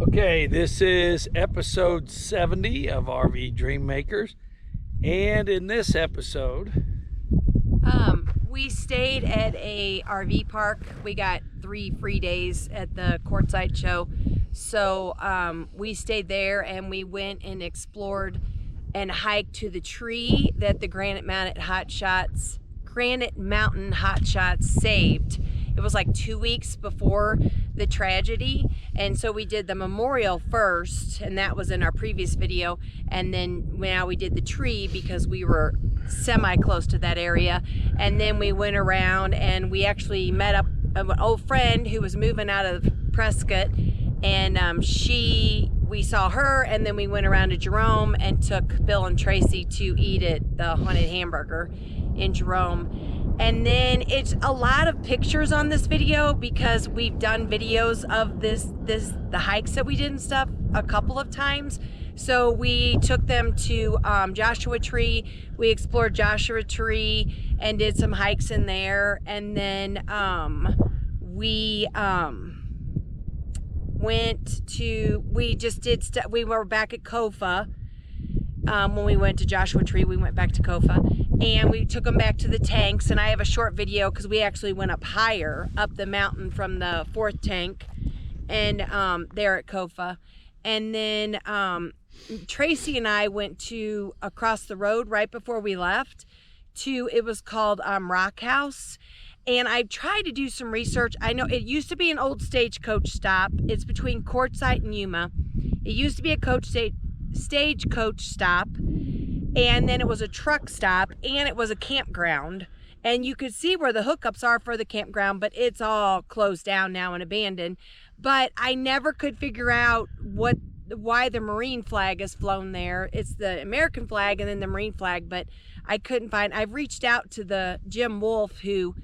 Okay, this is episode 70 of RV Dream Makers, and in this episode, we stayed at a RV park. We got 3 free days at the Courtside show, so we stayed there and we went and explored and hiked to the tree that the Granite Mountain Hotshots saved. It was like 2 weeks before the tragedy, and so we did the memorial first, and that was in our previous video, and then now we did the tree because we were semi close to that area. And then we went around and we actually met up an old friend who was moving out of Prescott, and we saw her, and then we went around to Jerome and took Bill and Tracy to eat at the Haunted Hamburger in Jerome. And then it's a lot of pictures on this video because we've done videos of the hikes that we did and stuff a couple of times. So we took them to Joshua Tree. We explored Joshua Tree and did some hikes in there. And then we were back at Kofa. When we went to Joshua Tree, we went back to Kofa. And we took them back to the tanks. And I have a short video because we actually went up higher, up the mountain from the 4th tank. And there at Kofa. And then Tracy and I went to across the road right before we left to, it was called Rock House. And I tried to do some research. I know it used to be an old stagecoach stop. It's between Quartzsite and Yuma. It used to be a stagecoach stop, and then it was a truck stop, and it was a campground. And you could see where the hookups are for the campground, but it's all closed down now and abandoned. But I never could figure out why the Marine flag is flown there. It's the American flag and then the Marine flag, but I couldn't find. I've reached out to the Jim Wolf who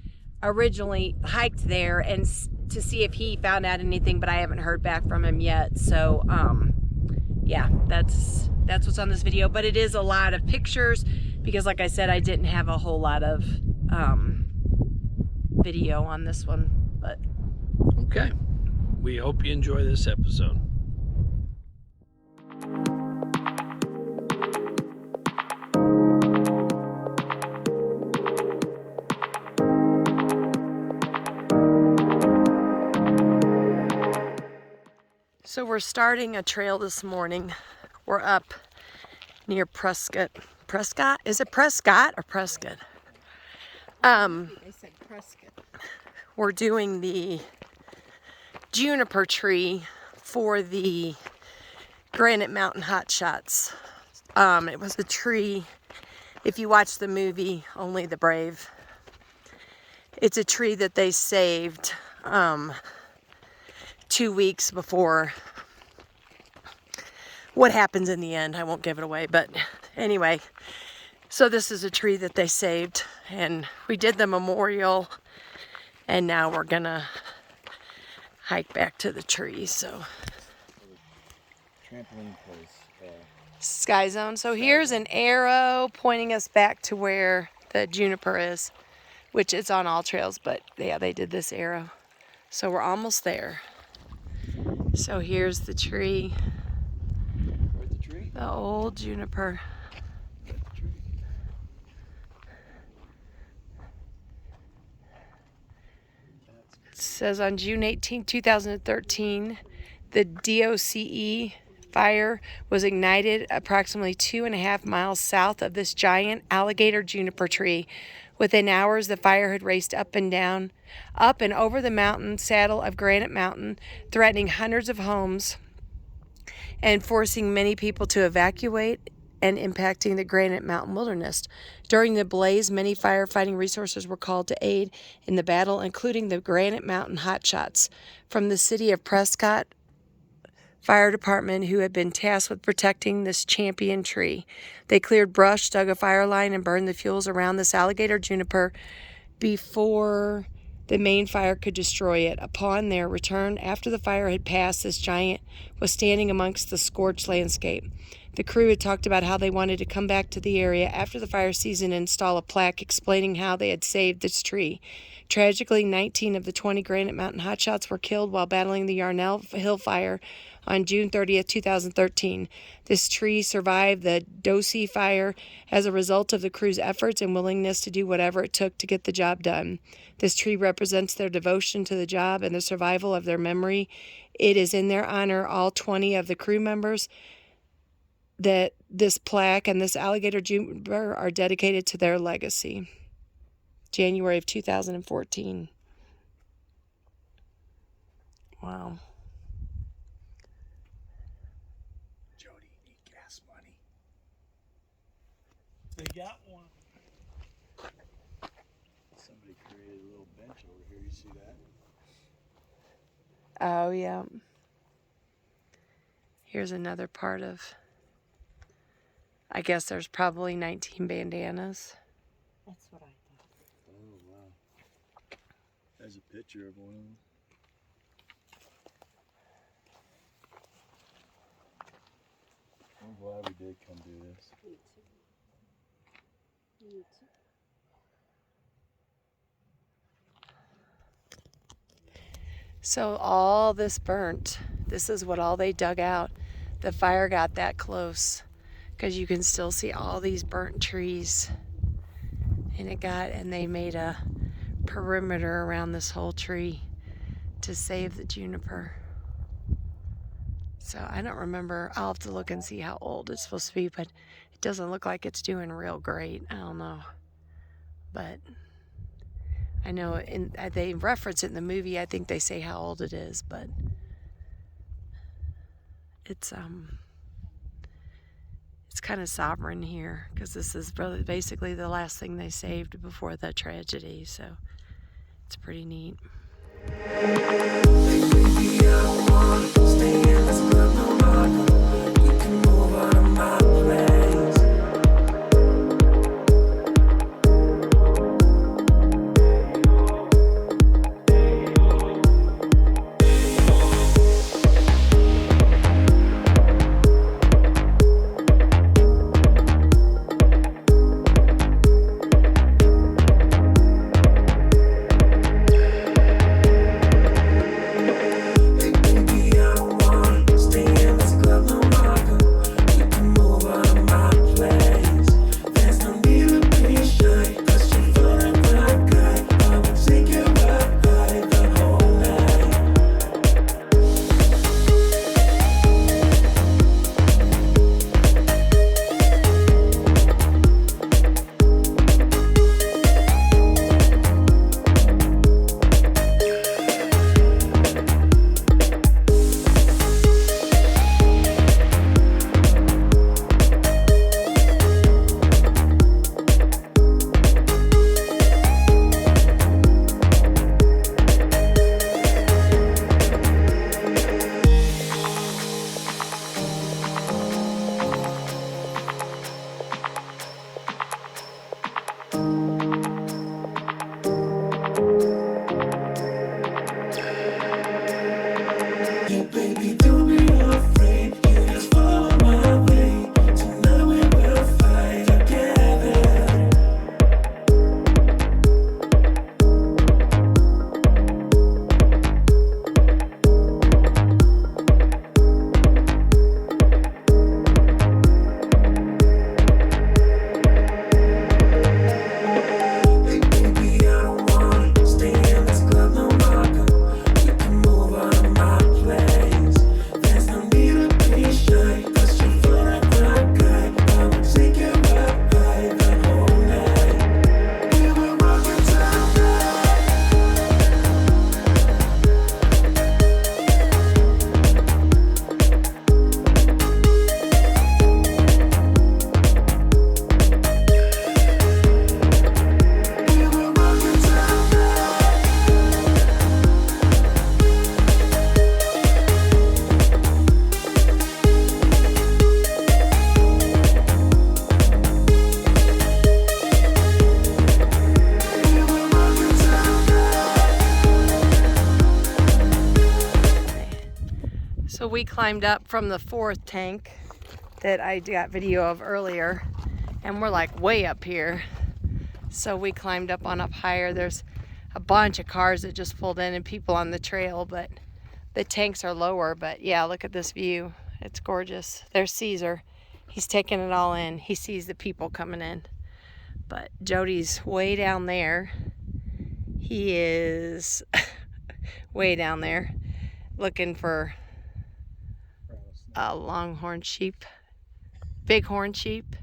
originally hiked there and to see if he found out anything, but I haven't heard back from him yet. So yeah, that's what's on this video. But it is a lot of pictures because, like I said, I didn't have a whole lot of video on this one. But okay, we hope you enjoy this episode. So we're starting a trail this morning. We're up near Prescott. Prescott? Is it Prescott or Prescott? I said Prescott. We're doing the Juniper tree for the Granite Mountain Hotshots. It was a tree, if you watch the movie Only the Brave, it's a tree that they saved 2 weeks before what happens in the end. I won't give it away, but anyway, so this is a tree that they saved, and we did the memorial, and now we're gonna hike back to the tree. So trampoline place, Sky Zone. So here's an arrow pointing us back to where the Juniper is, which is on all trails, but yeah, they did this arrow. So we're almost there. So here's the tree. Where's the tree? The old Juniper. Where's the tree? It says on June 18, 2013, the DOCE fire was ignited approximately 2.5 miles south of this giant alligator juniper tree. Within hours, the fire had raced up and over the mountain saddle of Granite Mountain, threatening hundreds of homes and forcing many people to evacuate and impacting the Granite Mountain wilderness. During the blaze, many firefighting resources were called to aid in the battle, including the Granite Mountain Hotshots from the city of Prescott Fire Department, who had been tasked with protecting this champion tree. They cleared brush, dug a fire line, and burned the fuels around this alligator juniper before the main fire could destroy it. Upon their return, after the fire had passed, this giant was standing amongst the scorched landscape. The crew had talked about how they wanted to come back to the area after the fire season and install a plaque explaining how they had saved this tree. Tragically, 19 of the 20 Granite Mountain Hotshots were killed while battling the Yarnell Hill fire on June 30th, 2013. This tree survived the Dosey fire as a result of the crew's efforts and willingness to do whatever it took to get the job done. This tree represents their devotion to the job and the survival of their memory. It is in their honor, all 20 of the crew members, that this plaque and this alligator Juniper are dedicated to their legacy. January of 2014. Wow. Jody, need gas money. They got one. Somebody created a little bench over here. You see that? Oh, yeah. Here's another part of, I guess there's probably 19 bandanas. That's what I thought. Oh, wow. There's a picture of one of them. I'm glad we did come do this. Me too. Me too. So all this burnt. This is what all they dug out. The fire got that close because you can still see all these burnt trees. And they made a perimeter around this whole tree to save the juniper. So I don't remember. I'll have to look and see how old it's supposed to be, but it doesn't look like it's doing real great. I don't know. But I know they reference it in the movie. I think they say how old it is, but it's kind of sovereign here because this is basically the last thing they saved before the tragedy. So it's pretty neat. So we climbed up from the 4th tank that I got video of earlier, and we're like way up here. So we climbed up higher. There's a bunch of cars that just pulled in and people on the trail, but the tanks are lower. But yeah, look at this view. It's gorgeous. There's Caesar. He's taking it all in. He sees the people coming in. But Jody's way down there. He is way down there looking for a longhorn sheep, bighorn sheep.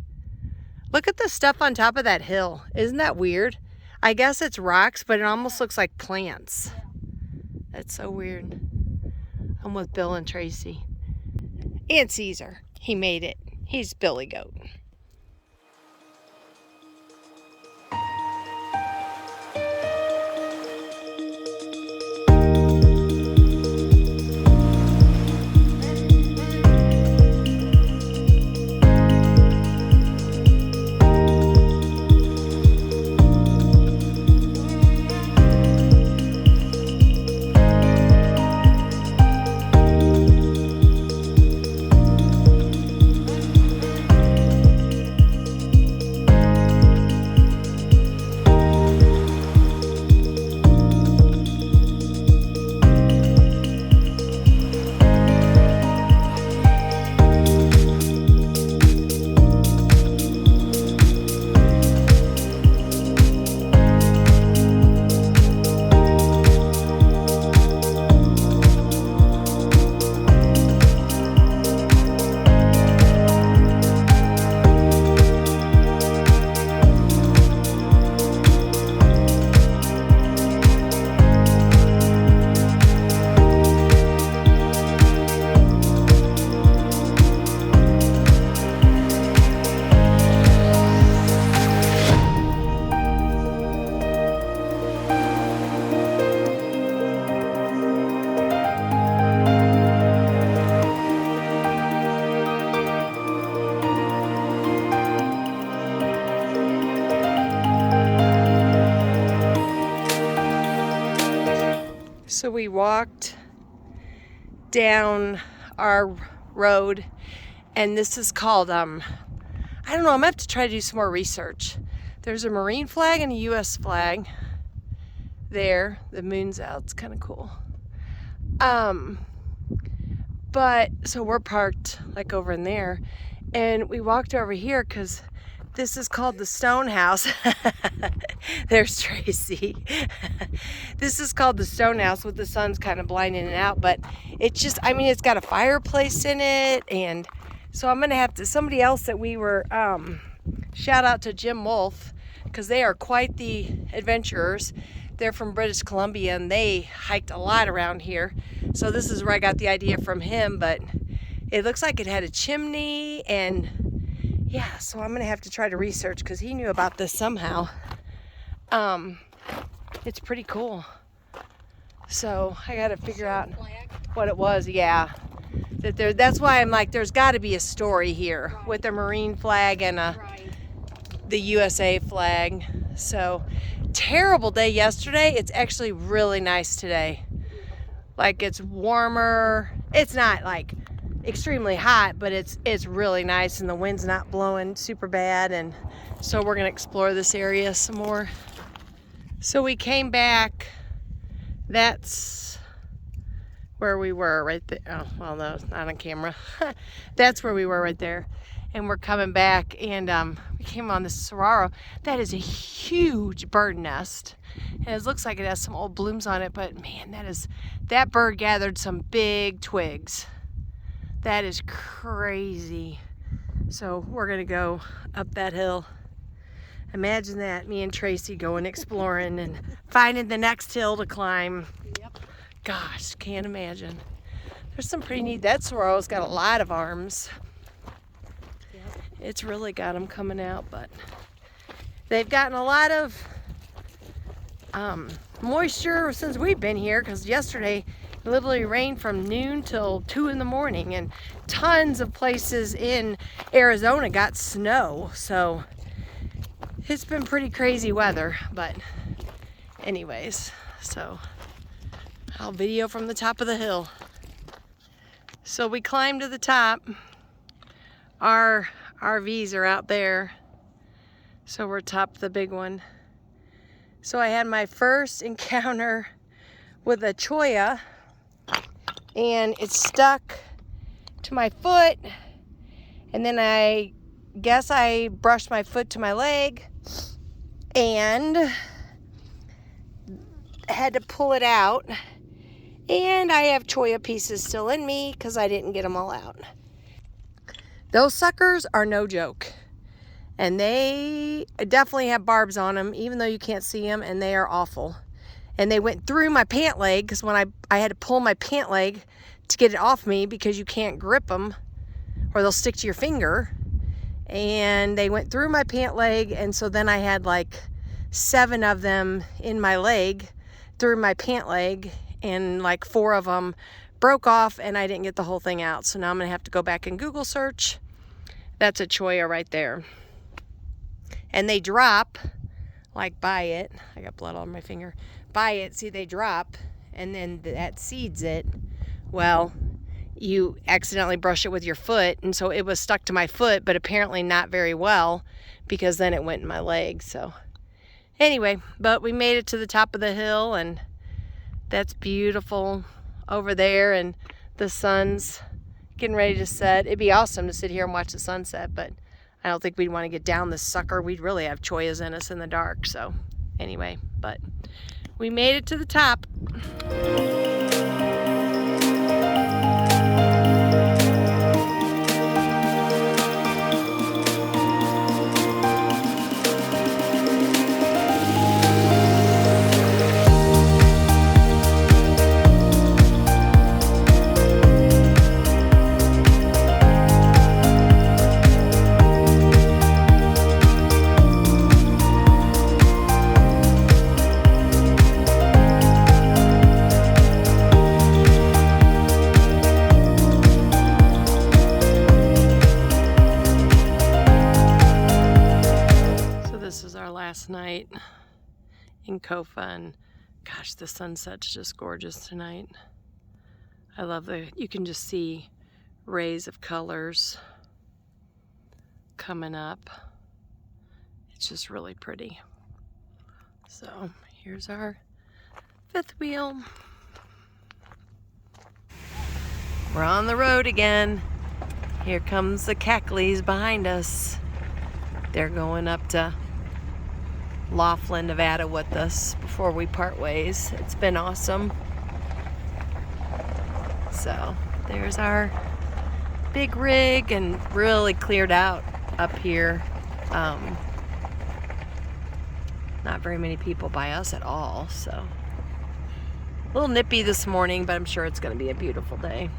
Look at the stuff on top of that hill. Isn't that weird? I guess it's rocks, but it almost looks like plants. That's so weird. I'm with Bill and Tracy. And Caesar. He made it. He's Billy Goat. So we walked down our road, and this is called, I don't know, I'm gonna have to try to do some more research. There's a Marine flag and a US flag there. The moon's out, it's kind of cool. But so we're parked like over in there, and we walked over here because this is called the Stone House. There's Tracy. This is called the Stone House, with the sun's kind of blinding it out, but it's just, I mean, it's got a fireplace in it. And so I'm gonna have to, somebody else that we were, shout out to Jim Wolf, because they are quite the adventurers. They're from British Columbia, and they hiked a lot around here. So this is where I got the idea from him, but it looks like it had a chimney, and yeah, so I'm gonna have to try to research, because he knew about this somehow. It's pretty cool. So I gotta figure out what it was. Yeah, that's why I'm like, there's got to be a story here with a Marine flag and the USA flag. So terrible day yesterday. It's actually really nice today. Like, it's warmer. It's not like extremely hot, but it's really nice, and the wind's not blowing super bad. And so we're gonna explore this area some more. So we came back. That's where we were right there. Oh, well, no, it's not on camera. That's where we were right there. And we're coming back, and we came on this saguaro. That is a huge bird nest, and it looks like it has some old blooms on it, but man, that bird gathered some big twigs. That is crazy. So we're gonna go up that hill. Imagine that, me and Tracy going exploring and finding the next hill to climb. Yep. Gosh, can't imagine. There's some pretty neat, that saguaro's got a lot of arms. Yep. It's really got them coming out, but they've gotten a lot of moisture since we've been here, because yesterday it literally rained from noon till 2 in the morning, and tons of places in Arizona got snow. So it's been pretty crazy weather, but anyways, so I'll video from the top of the hill. So we climbed to the top. our RVs are out there. So we're top the big one. So I had my first encounter with a cholla, and it stuck to my foot, and then I guess I brushed my foot to my leg and had to pull it out, and I have cholla pieces still in me because I didn't get them all out. Those suckers are no joke, and they definitely have barbs on them even though you can't see them, and they are awful. And they went through my pant leg because when I had to pull my pant leg to get it off me because you can't grip them or they'll stick to your finger. And they went through my pant leg, and so then I had like 7 of them in my leg, through my pant leg, and like 4 of them broke off, and I didn't get the whole thing out. So now I'm gonna have to go back and Google search. That's a cholla right there. And they drop, like by it, I got blood on my finger, by it, see they drop, and then that seeds it. Well, you accidentally brush it with your foot, and so it was stuck to my foot, but apparently not very well, because then it went in my leg. So anyway, but we made it to the top of the hill, and that's beautiful over there, and the sun's getting ready to set. It'd be awesome to sit here and watch the sunset, but I don't think we'd want to get down this sucker. We'd really have chollas in us in the dark. So anyway, but we made it to the top. Last night in Kofa, and gosh, the sunset's just gorgeous tonight. I love you can just see rays of colors coming up. It's just really pretty. So here's our 5th wheel. We're on the road again. Here comes the Cackleys behind us. They're going up to Laughlin, Nevada with us before we part ways. It's been awesome. So there's our big rig, and really cleared out up here. Not very many people by us at all, so a little nippy this morning, but I'm sure it's going to be a beautiful day.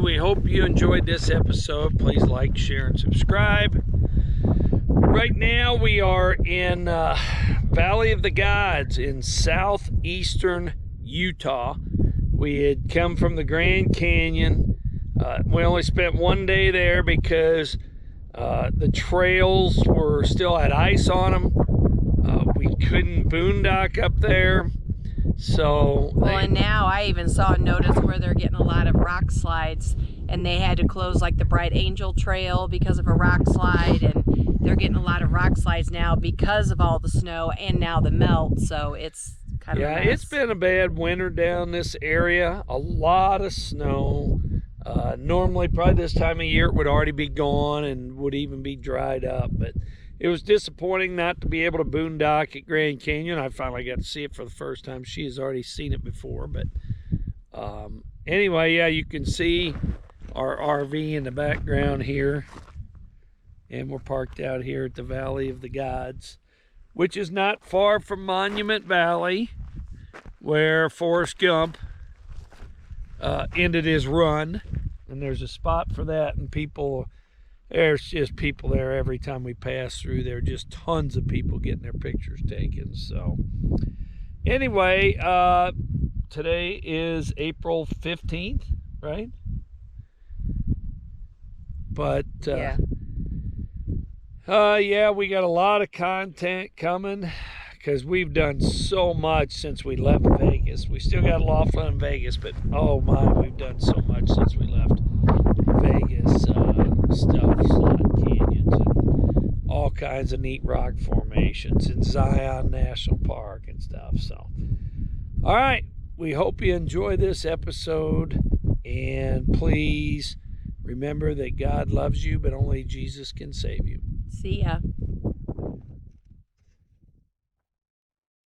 We hope you enjoyed this episode. Please like, share, and subscribe. Right now we are in Valley of the Gods in southeastern Utah. We had come from the Grand Canyon. We only spent 1 day there because the trails still had ice on them. We couldn't boondock up there. So and now I even saw a notice where they're getting a lot of rock slides, and they had to close like the Bright Angel Trail because of a rock slide, and they're getting a lot of rock slides now because of all the snow and now the melt. So it's kind of a mess. It's been a bad winter down this area. A lot of snow. Normally probably this time of year it would already be gone and would even be dried up, but it was disappointing not to be able to boondock at Grand Canyon. I finally got to see it for the first time. She has already seen it before, but anyway, yeah, you can see our RV in the background here, and we're parked out here at the Valley of the Gods, which is not far from Monument Valley, where Forrest Gump ended his run, and there's a spot for that, and people There's just people there every time we pass through. There are just tons of people getting their pictures taken. So anyway, today is April 15th, right? But Yeah. yeah, we got a lot of content coming because we've done so much since we left Vegas. We still got a lot of fun in Vegas, but oh my, we've done so much since we left Vegas. Stuff, slot canyons, and all kinds of neat rock formations in Zion National Park and stuff. So, all right, we hope you enjoy this episode, and please remember that God loves you, but only Jesus can save you. See ya.